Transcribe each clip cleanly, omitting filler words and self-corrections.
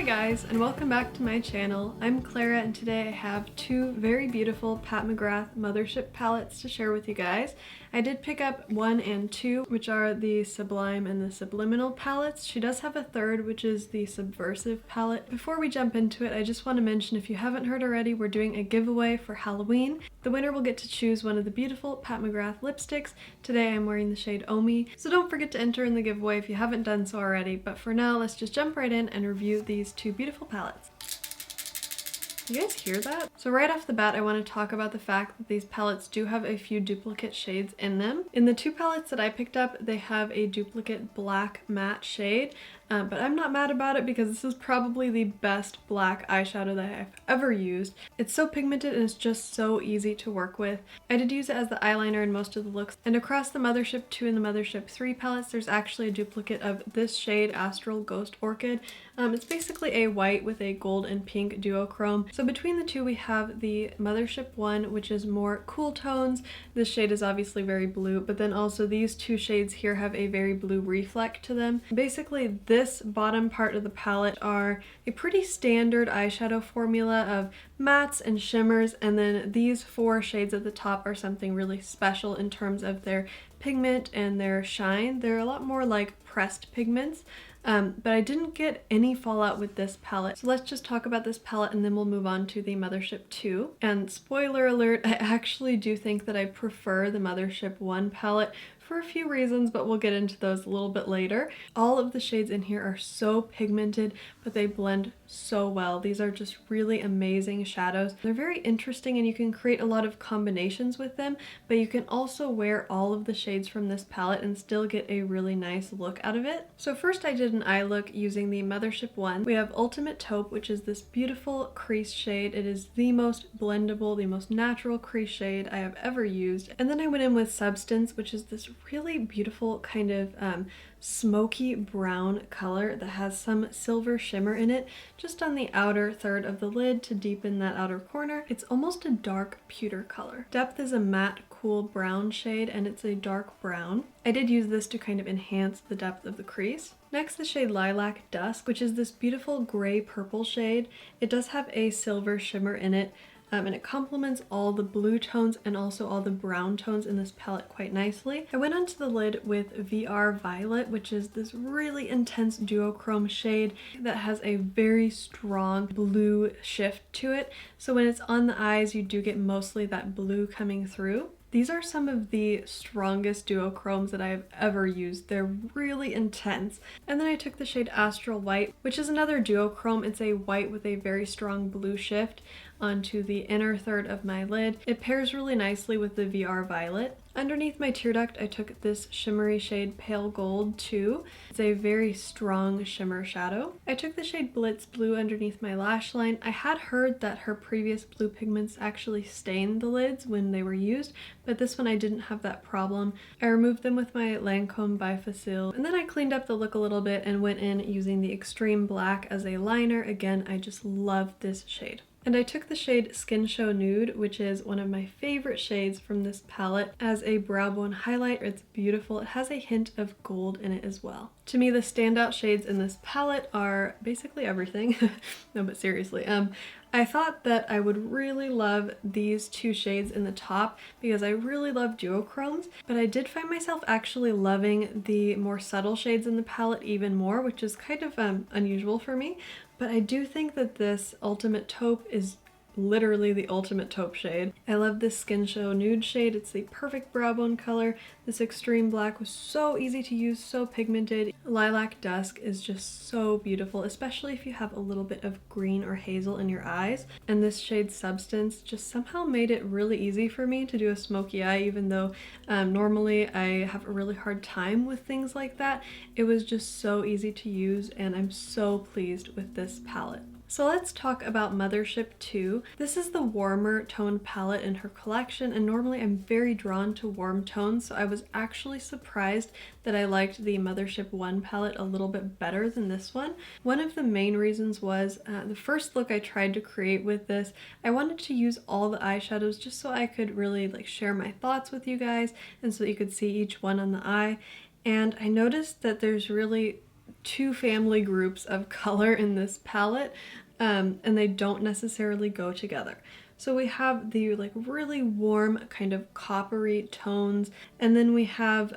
Hi guys, and welcome back to my channel. I'm Clara, and today I have two very beautiful Pat McGrath Mothership palettes to share with you guys. I did pick up 1 and 2, which are the Sublime and the Subliminal palettes. She does have a third, which is the Subversive palette. Before we jump into it, I just want to mention, if you haven't heard already, we're doing a giveaway for Halloween. The winner will get to choose one of the beautiful Pat McGrath lipsticks. Today I'm wearing the shade Omi, so don't forget to enter in the giveaway if you haven't done so already. But for now, let's just jump right in and review these two beautiful palettes. You guys hear that? So right off the bat, I want to talk about the fact that these palettes do have a few duplicate shades in them. In the two palettes that I picked up, they have a duplicate black matte shade, but I'm not mad about it because this is probably the best black eyeshadow that I've ever used. It's so pigmented and it's just so easy to work with. I did use it as the eyeliner in most of the looks, and across the Mothership 2 and the Mothership 3 palettes, there's actually a duplicate of this shade, Astral Ghost Orchid. It's basically a white with a gold and pink duochrome. So between the two, we have the Mothership 1, which is more cool tones. This shade is obviously very blue, but then also these two shades here have a very blue reflect to them. Basically, this bottom part of the palette are a pretty standard eyeshadow formula of mattes and shimmers, and then these 4 shades at the top are something really special in terms of their pigment and their shine. They're a lot more like pressed pigments. But I didn't get any fallout with this palette. So let's just talk about this palette and then we'll move on to the Mothership 2. And spoiler alert, I actually do think that I prefer the Mothership 1 palette for a few reasons, but we'll get into those a little bit later. All of the shades in here are so pigmented, but they blend so well. These are just really amazing shadows. They're very interesting and you can create a lot of combinations with them, but you can also wear all of the shades from this palette and still get a really nice look out of it. So first I did an eye look using the Mothership 1. We have Ultimate Taupe, which is this beautiful crease shade. It is the most blendable, the most natural crease shade I have ever used. And then I went in with Substance, which is this really beautiful kind of smoky brown color that has some silver shimmer in it just on the outer third of the lid to deepen that outer corner. It's almost a dark pewter color. Depth is a matte cool brown shade and it's a dark brown. I did use this to kind of enhance the depth of the crease. Next, the shade Lilac Dusk, which is this beautiful gray purple shade. It does have a silver shimmer in it. And it complements all the blue tones and also all the brown tones in this palette quite nicely. I went onto the lid with VR Violet, which is this really intense duochrome shade that has a very strong blue shift to it. So when it's on the eyes, you do get mostly that blue coming through. These are some of the strongest duochromes that I've ever used. They're really intense. And then I took the shade Astral Light, which is another duochrome. It's a white with a very strong blue shift onto the inner third of my lid. It pairs really nicely with the VR Violet. Underneath my tear duct, I took this shimmery shade Pale Gold 2. It's a very strong shimmer shadow. I took the shade Blitz Blue underneath my lash line. I had heard that her previous blue pigments actually stained the lids when they were used, but this one I didn't have that problem. I removed them with my Lancome Bifacil, and then I cleaned up the look a little bit and went in using the Extreme Black as a liner. Again, I just love this shade. And I took the shade Skin Show Nude, which is one of my favorite shades from this palette, as a brow bone highlight. It's beautiful. It has a hint of gold in it as well. To me, the standout shades in this palette are basically everything. No, but seriously. I thought that I would really love these two shades in the top because I really love duochromes, but I did find myself actually loving the more subtle shades in the palette even more, which is kind of unusual for me. But I do think that this Ultimate Taupe is literally the ultimate taupe shade. I love this Skin Show Nude shade. It's the perfect brow bone color. This Extreme Black was so easy to use, so pigmented. Lilac Dusk is just so beautiful, especially if you have a little bit of green or hazel in your eyes. And this shade Substance just somehow made it really easy for me to do a smoky eye, even though normally I have a really hard time with things like that. It was just so easy to use, and I'm so pleased with this palette. So let's talk about Mothership 2. This is the warmer toned palette in her collection, and normally I'm very drawn to warm tones, so I was actually surprised that I liked the Mothership 1 palette a little bit better than this one. One of the main reasons was the first look I tried to create with this, I wanted to use all the eyeshadows just so I could really share my thoughts with you guys and so that you could see each one on the eye. And I noticed that there's really two family groups of color in this palette, and they don't necessarily go together. So we have the like really warm kind of coppery tones, and then we have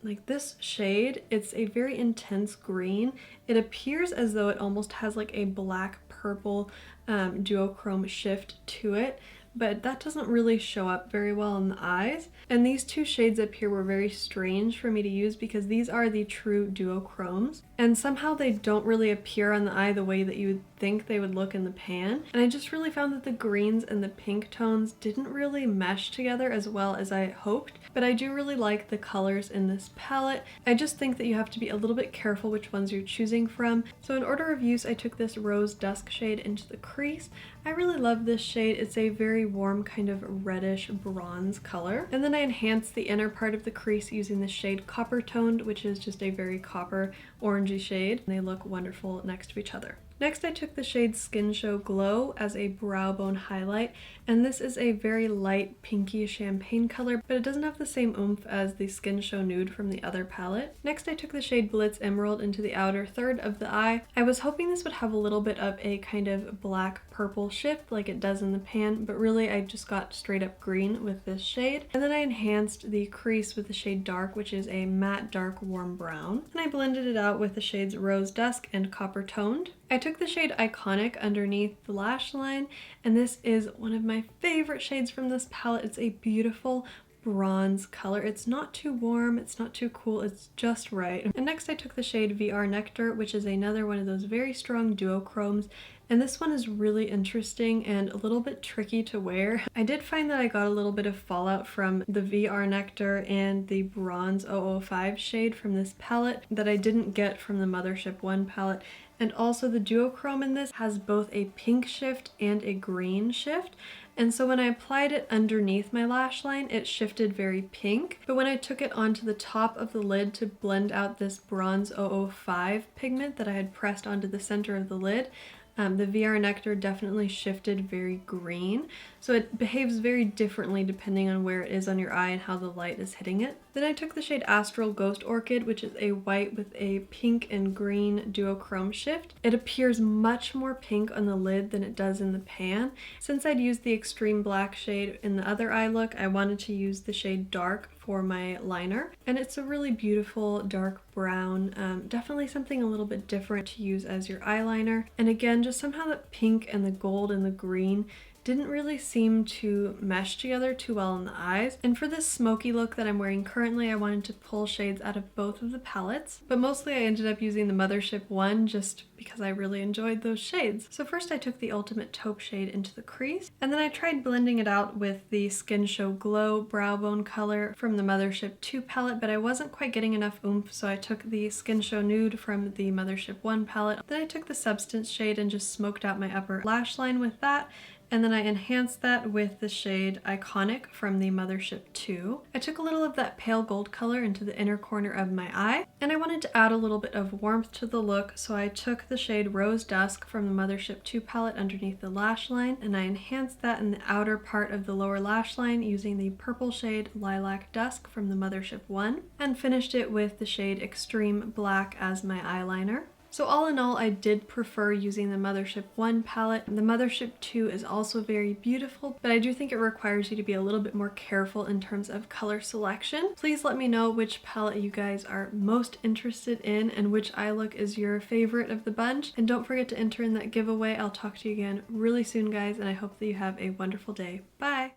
like this shade. It's a very intense green. It appears as though it almost has like a black purple duochrome shift to it, but that doesn't really show up very well in the eyes. And these two shades up here were very strange for me to use because these are the true duochromes, and somehow they don't really appear on the eye the way that you would think they would look in the pan. And I just really found that the greens and the pink tones didn't really mesh together as well as I hoped, but I do really like the colors in this palette. I just think that you have to be a little bit careful which ones you're choosing from. So in order of use, I took this Rose Dusk shade into the crease. I really love this shade. It's a very warm kind of reddish bronze color. And then I enhanced the inner part of the crease using the shade Copper Toned, which is just a very copper orangey shade. They look wonderful next to each other. Next, I took the shade Skin Show Glow as a brow bone highlight, and this is a very light pinky champagne color, but it doesn't have the same oomph as the Skin Show Nude from the other palette. Next, I took the shade Blitz Emerald into the outer third of the eye. I was hoping this would have a little bit of a kind of black purple shift like it does in the pan, but really I just got straight up green with this shade. And then I enhanced the crease with the shade Dark, which is a matte dark warm brown, and I blended it out with the shades Rose Dusk and Copper Toned. I took the shade Iconic underneath the lash line, and this is one of my favorite shades from this palette. It's a beautiful bronze color. It's not too warm, it's not too cool, it's just right. And next I took the shade VR Nectar, which is another one of those very strong duochromes, and this one is really interesting and a little bit tricky to wear. I did find that I got a little bit of fallout from the VR Nectar and the Bronze 005 shade from this palette that I didn't get from the Mothership 1 palette. And also the duochrome in this has both a pink shift and a green shift. And so when I applied it underneath my lash line, it shifted very pink. But when I took it onto the top of the lid to blend out this Bronze 005 pigment that I had pressed onto the center of the lid, the VR Nectar definitely shifted very green. So it behaves very differently depending on where it is on your eye and how the light is hitting it. Then I took the shade Astral Ghost Orchid, which is a white with a pink and green duochrome shift. It appears much more pink on the lid than it does in the pan. Since I'd used the extreme black shade in the other eye look, I wanted to use the shade Dark for my liner. And it's a really beautiful dark brown, definitely something a little bit different to use as your eyeliner. And again, just somehow the pink and the gold and the green didn't really seem to mesh together too well in the eyes. And for this smoky look that I'm wearing currently, I wanted to pull shades out of both of the palettes, but mostly I ended up using the Mothership 1 just because I really enjoyed those shades. So first I took the Ultimate Taupe shade into the crease, and then I tried blending it out with the Skin Show Glow brow bone color from the Mothership 2 palette, but I wasn't quite getting enough oomph, so I took the Skin Show Nude from the Mothership 1 palette. Then I took the Substance shade and just smoked out my upper lash line with that. And then I enhanced that with the shade Iconic from the Mothership 2. I took a little of that pale gold color into the inner corner of my eye, and I wanted to add a little bit of warmth to the look, so I took the shade Rose Dusk from the Mothership 2 palette underneath the lash line, and I enhanced that in the outer part of the lower lash line using the purple shade Lilac Dusk from the Mothership 1, and finished it with the shade Extreme Black as my eyeliner. So all in all, I did prefer using the Mothership 1 palette. The Mothership 2 is also very beautiful, but I do think it requires you to be a little bit more careful in terms of color selection. Please let me know which palette you guys are most interested in and which eye look is your favorite of the bunch. And don't forget to enter in that giveaway. I'll talk to you again really soon, guys, and I hope that you have a wonderful day. Bye!